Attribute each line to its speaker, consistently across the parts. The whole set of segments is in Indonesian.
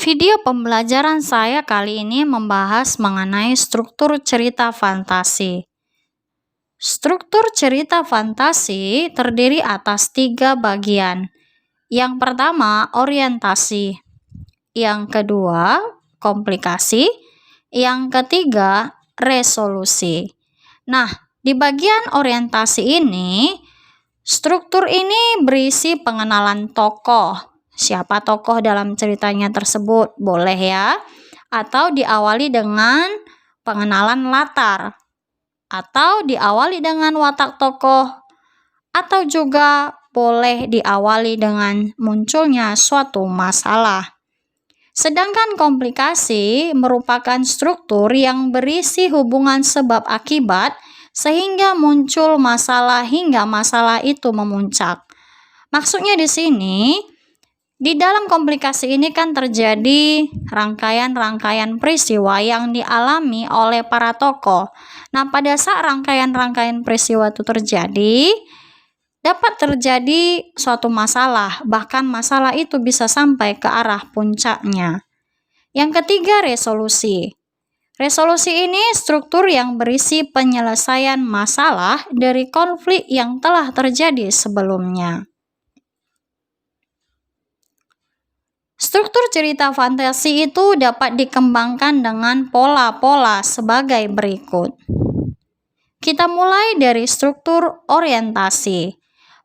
Speaker 1: Video pembelajaran saya kali ini membahas mengenai struktur cerita fantasi. Struktur cerita fantasi terdiri atas 3 bagian. Yang pertama, orientasi. Yang kedua, komplikasi. Yang ketiga, resolusi. Nah, di bagian orientasi ini, struktur ini berisi pengenalan tokoh. Siapa tokoh dalam ceritanya tersebut? Boleh ya. Atau diawali dengan pengenalan latar. Atau diawali dengan watak tokoh. Atau juga boleh diawali dengan munculnya suatu masalah. Sedangkan komplikasi merupakan struktur yang berisi hubungan sebab akibat sehingga muncul masalah hingga masalah itu memuncak. Maksudnya di sini, di dalam komplikasi ini kan terjadi rangkaian-rangkaian peristiwa yang dialami oleh para tokoh. Nah, pada saat rangkaian-rangkaian peristiwa itu terjadi, dapat terjadi suatu masalah, bahkan masalah itu bisa sampai ke arah puncaknya. Yang ketiga, resolusi. Resolusi ini struktur yang berisi penyelesaian masalah dari konflik yang telah terjadi sebelumnya. Struktur cerita fantasi itu dapat dikembangkan dengan pola-pola sebagai berikut. Kita mulai dari struktur orientasi.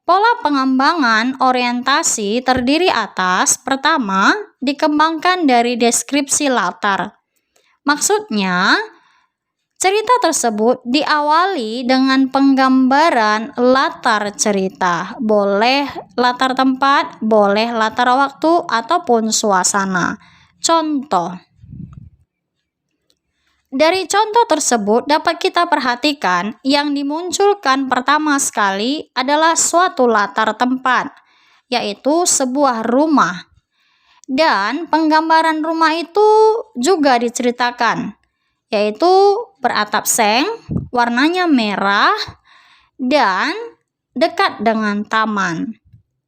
Speaker 1: Pola pengembangan orientasi terdiri atas, pertama, dikembangkan dari deskripsi latar. Maksudnya, cerita tersebut diawali dengan penggambaran latar cerita. Boleh latar tempat, boleh latar waktu, ataupun suasana. Contoh. Dari contoh tersebut dapat kita perhatikan yang dimunculkan pertama sekali adalah suatu latar tempat, yaitu sebuah rumah. Dan penggambaran rumah itu juga diceritakan, yaitu beratap seng, warnanya merah, dan dekat dengan taman.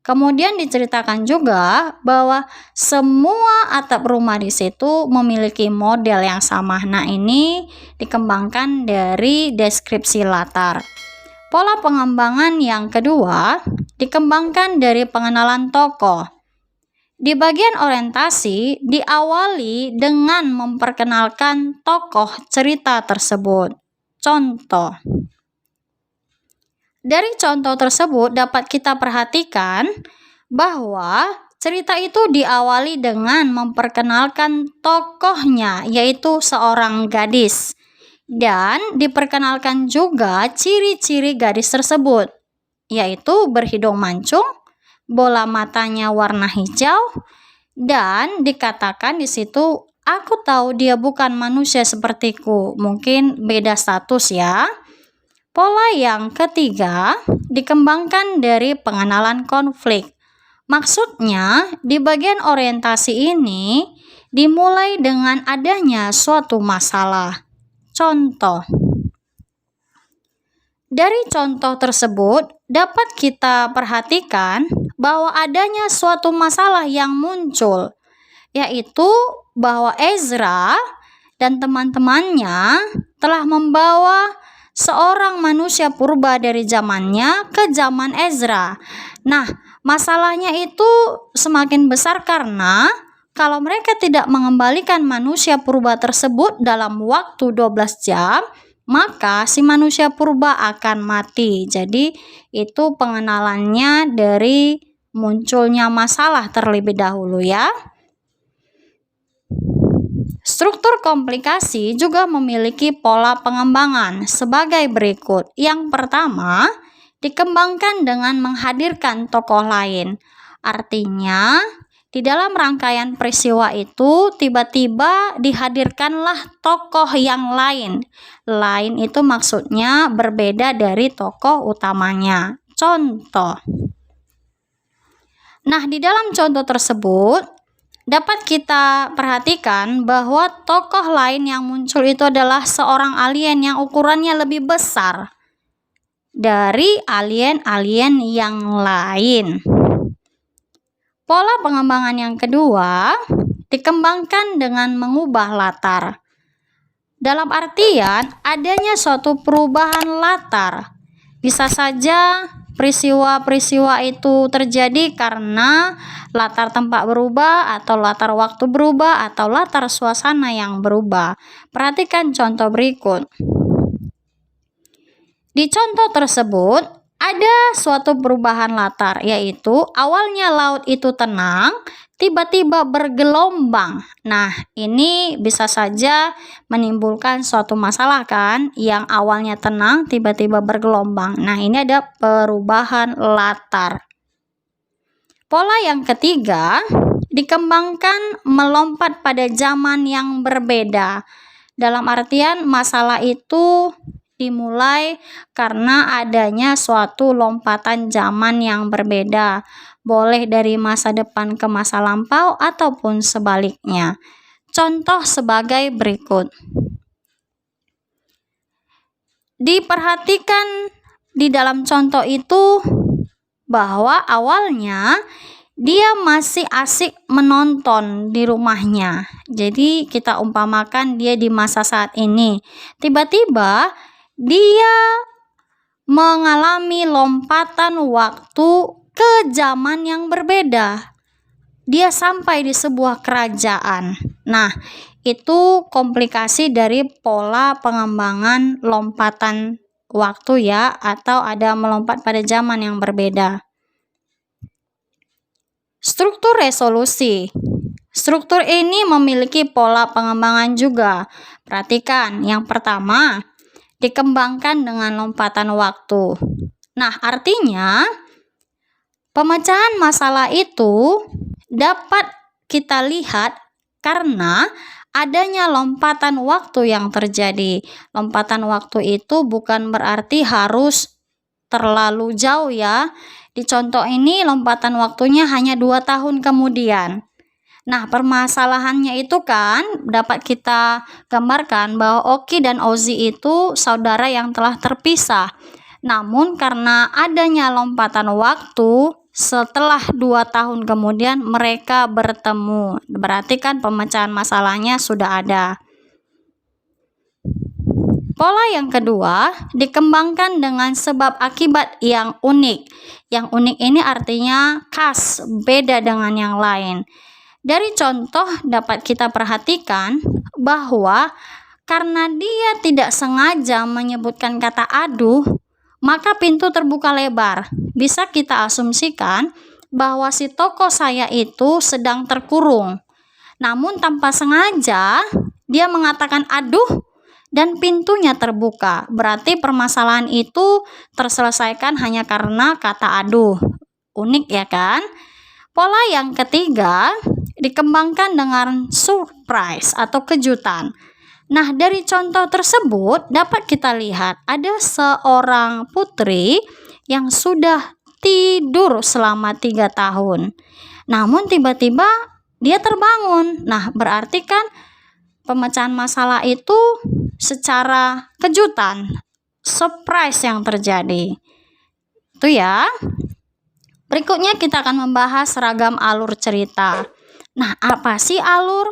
Speaker 1: Kemudian diceritakan juga bahwa semua atap rumah di situ memiliki model yang sama. Nah, ini dikembangkan dari deskripsi latar. Pola pengembangan yang kedua dikembangkan dari pengenalan tokoh. Di bagian orientasi diawali dengan memperkenalkan tokoh cerita tersebut. Contoh. Dari contoh tersebut dapat kita perhatikan bahwa cerita itu diawali dengan memperkenalkan tokohnya, yaitu seorang gadis. Dan diperkenalkan juga ciri-ciri gadis tersebut, yaitu berhidung mancung, bola matanya warna hijau, dan dikatakan di situ, aku tahu dia bukan manusia sepertiku, mungkin beda status ya. Pola yang ketiga dikembangkan dari pengenalan konflik. Maksudnya, di bagian orientasi ini dimulai dengan adanya suatu masalah. Contoh. Dari contoh tersebut dapat kita perhatikan bahwa adanya suatu masalah yang muncul, yaitu bahwa Ezra dan teman-temannya telah membawa seorang manusia purba dari zamannya ke zaman Ezra. Nah, masalahnya itu semakin besar karena kalau mereka tidak mengembalikan manusia purba tersebut dalam waktu 12 jam, maka si manusia purba akan mati. Jadi, itu pengenalannya dari munculnya masalah terlebih dahulu ya. Struktur komplikasi juga memiliki pola pengembangan sebagai berikut. Yang pertama, dikembangkan dengan menghadirkan tokoh lain. Artinya, di dalam rangkaian peristiwa itu tiba-tiba dihadirkanlah tokoh yang lain. Lain itu maksudnya berbeda dari tokoh utamanya. Contoh. Nah, di dalam contoh tersebut dapat kita perhatikan bahwa tokoh lain yang muncul itu adalah seorang alien yang ukurannya lebih besar dari alien-alien yang lain. Pola pengembangan yang kedua dikembangkan dengan mengubah latar. Dalam artian adanya suatu perubahan latar. Bisa saja peristiwa-peristiwa itu terjadi karena latar tempat berubah, atau latar waktu berubah, atau latar suasana yang berubah. Perhatikan contoh berikut. Di contoh tersebut ada suatu perubahan latar, yaitu awalnya laut itu tenang, tiba-tiba bergelombang. Nah, ini bisa saja menimbulkan suatu masalah kan, yang awalnya tenang tiba-tiba bergelombang. Nah, ini ada perubahan latar. Pola yang ketiga, dikembangkan melompat pada zaman yang berbeda. Dalam artian masalah itu dimulai karena adanya suatu lompatan zaman yang berbeda, boleh dari masa depan ke masa lampau ataupun sebaliknya. Contoh sebagai berikut. Diperhatikan di dalam contoh itu bahwa awalnya dia masih asik menonton di rumahnya. Jadi kita umpamakan dia di masa saat ini. Tiba-tiba dia mengalami lompatan waktu ke zaman yang berbeda. Dia sampai di sebuah kerajaan. Nah, itu komplikasi dari pola pengembangan lompatan waktu ya, atau ada melompat pada zaman yang berbeda. Struktur resolusi. Struktur ini memiliki pola pengembangan juga. Perhatikan, yang pertama, dikembangkan dengan lompatan waktu. Nah, artinya pemecahan masalah itu dapat kita lihat karena adanya lompatan waktu yang terjadi. Lompatan waktu itu bukan berarti harus terlalu jauh ya. Di contoh ini lompatan waktunya hanya 2 tahun kemudian. Nah, permasalahannya itu kan dapat kita gambarkan bahwa Oki dan Ozzy itu saudara yang telah terpisah. Namun karena adanya lompatan waktu, setelah 2 tahun kemudian mereka bertemu. Berarti kan pemecahan masalahnya sudah ada. Pola yang kedua, dikembangkan dengan sebab akibat yang unik. Yang unik ini artinya khas, beda dengan yang lain. Dari contoh dapat kita perhatikan bahwa karena dia tidak sengaja menyebutkan kata aduh, maka pintu terbuka lebar. Bisa kita asumsikan bahwa si tokoh saya itu sedang terkurung. Namun tanpa sengaja dia mengatakan aduh dan pintunya terbuka. Berarti permasalahan itu terselesaikan hanya karena kata aduh. Unik ya kan? Pola yang ketiga, dikembangkan dengan surprise atau kejutan. Nah, dari contoh tersebut dapat kita lihat ada seorang putri yang sudah tidur selama 3 tahun. Namun tiba-tiba dia terbangun. Nah, berarti kan pemecahan masalah itu secara kejutan, surprise yang terjadi. Itu ya. Berikutnya kita akan membahas ragam alur cerita. Nah, apa sih alur?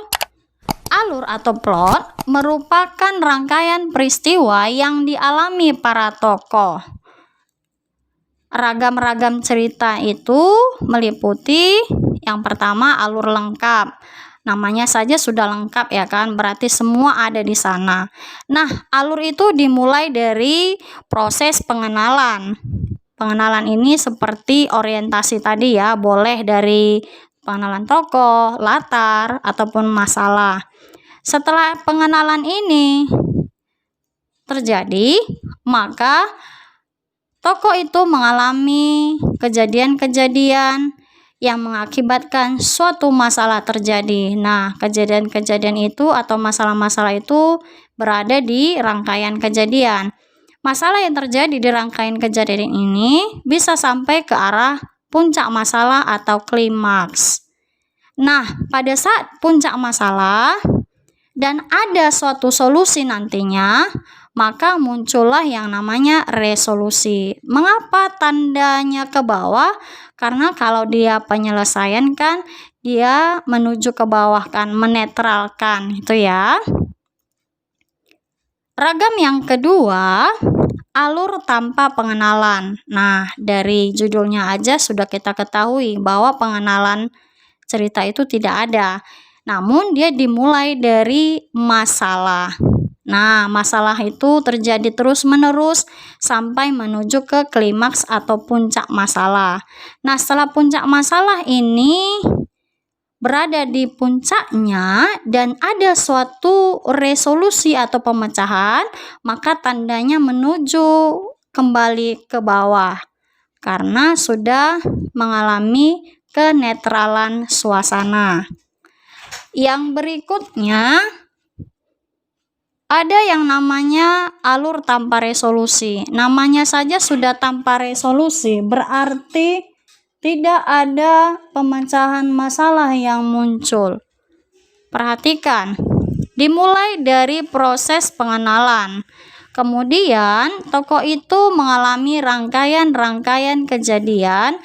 Speaker 1: Alur atau plot merupakan rangkaian peristiwa yang dialami para tokoh. Ragam-ragam cerita itu meliputi yang pertama alur lengkap. Namanya saja sudah lengkap ya kan, berarti semua ada di sana. Nah, alur itu dimulai dari proses pengenalan. Pengenalan ini seperti orientasi tadi ya, boleh dari pengenalan tokoh, latar, ataupun masalah. Setelah pengenalan ini terjadi, maka tokoh itu mengalami kejadian-kejadian yang mengakibatkan suatu masalah terjadi. Nah, kejadian-kejadian itu atau masalah-masalah itu berada di rangkaian kejadian. Masalah yang terjadi di rangkaian kejadian ini bisa sampai ke arah puncak masalah atau klimaks. Nah, pada saat puncak masalah dan ada suatu solusi nantinya, maka muncullah yang namanya resolusi. Mengapa tandanya ke bawah? Karena kalau dia penyelesaian kan dia menuju ke bawah kan, menetralkan itu ya. Ragam yang kedua, alur tanpa pengenalan. Nah, dari judulnya aja sudah kita ketahui bahwa pengenalan cerita itu tidak ada. Namun dia dimulai dari masalah. Nah, masalah itu terjadi terus-menerus sampai menuju ke klimaks atau puncak masalah. Nah, setelah puncak masalah ini berada di puncaknya dan ada suatu resolusi atau pemecahan, maka tandanya menuju kembali ke bawah karena sudah mengalami kenetralan suasana. Yang berikutnya ada yang namanya alur tanpa resolusi. Namanya saja sudah tanpa resolusi, berarti tidak ada pemecahan masalah yang muncul. Perhatikan, dimulai dari proses pengenalan. Kemudian tokoh itu mengalami rangkaian-rangkaian kejadian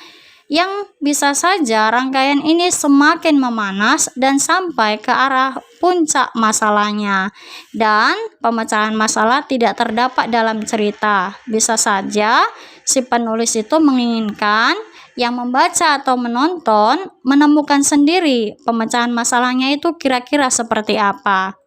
Speaker 1: yang bisa saja rangkaian ini semakin memanas dan sampai ke arah puncak masalahnya. Dan pemecahan masalah tidak terdapat dalam cerita. Bisa saja si penulis itu menginginkan yang membaca atau menonton menemukan sendiri pemecahan masalahnya itu kira-kira seperti apa.